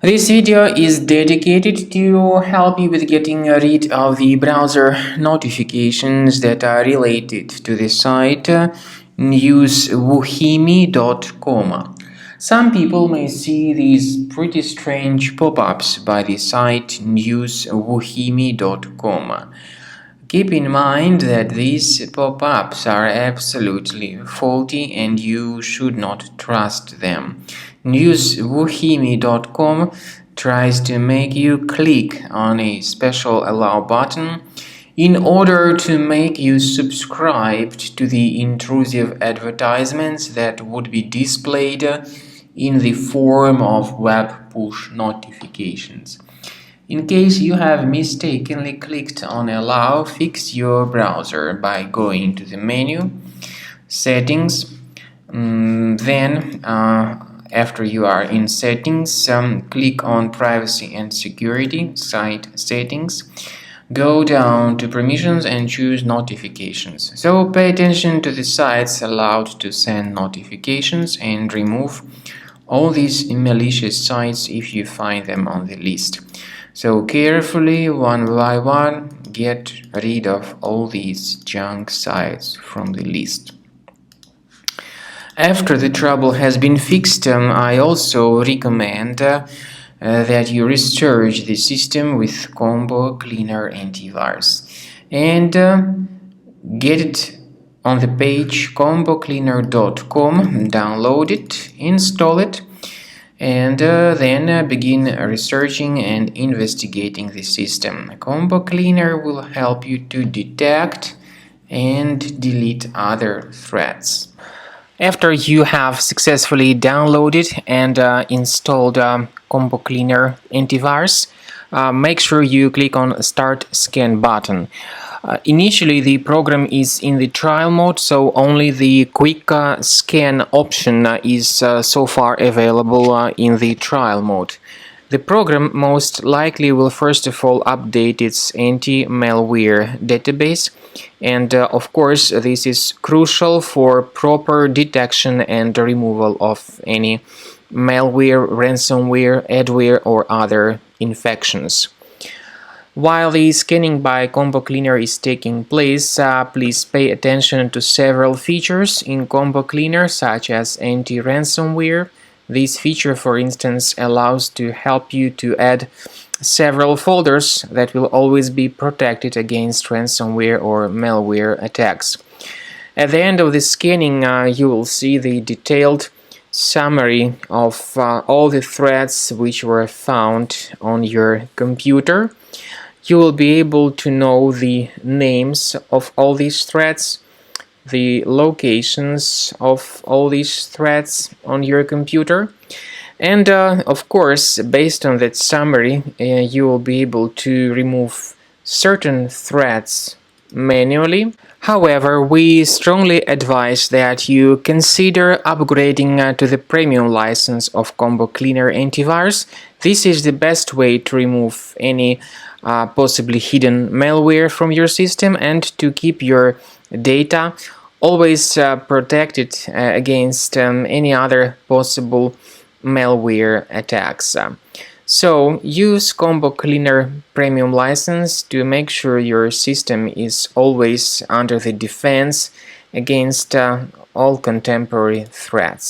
This video is dedicated to help you with getting rid of the browser notifications that are related to the site newswoohimi.com. Some people may see these pretty strange pop-ups by the site newswoohimi.com. Keep in mind that these pop-ups are absolutely faulty and you should not trust them. Newswoohimi.com tries to make you click on a special allow button in order to make you subscribed to the intrusive advertisements that would be displayed in the form of web push notifications. In case you have mistakenly clicked on Allow, fix your browser by going to the menu, Settings, then after you are in Settings, click on Privacy and Security, Site Settings. Go down to Permissions and choose Notifications. So pay attention to the sites allowed to send notifications and remove all these malicious sites if you find them on the list. So carefully, one by one, get rid of all these junk sites from the list. After the trouble has been fixed, I also recommend that you restore the system with Combo Cleaner Antivirus and get it on the page combocleaner.com, download it, install it, and then begin researching and investigating the system. Combo Cleaner will help you to detect and delete other threats. After you have successfully downloaded and installed Combo Cleaner Antivirus, make sure you click on Start Scan button. Initially, the program is in the trial mode, so only the quick scan option is so far available in the trial mode. The program most likely will first of all update its anti-malware database, and of course this is crucial for proper detection and removal of any malware, ransomware, adware or other infections. While the scanning by Combo Cleaner is taking place, please pay attention to several features in Combo Cleaner, such as anti-ransomware. This feature, for instance, allows to help you to add several folders that will always be protected against ransomware or malware attacks. At the end of the scanning, you will see the detailed summary of all the threats which were found on your computer. You will be able to know the names of all these threats, the locations of all these threats on your computer, and of course, based on that summary, you will be able to remove certain threats manually. However, we strongly advise that you consider upgrading to the premium license of Combo Cleaner Antivirus. This is the best way to remove any possibly hidden malware from your system and to keep your data always protected against any other possible malware attacks. So use Combo Cleaner Premium license to make sure your system is always under the defense against all contemporary threats.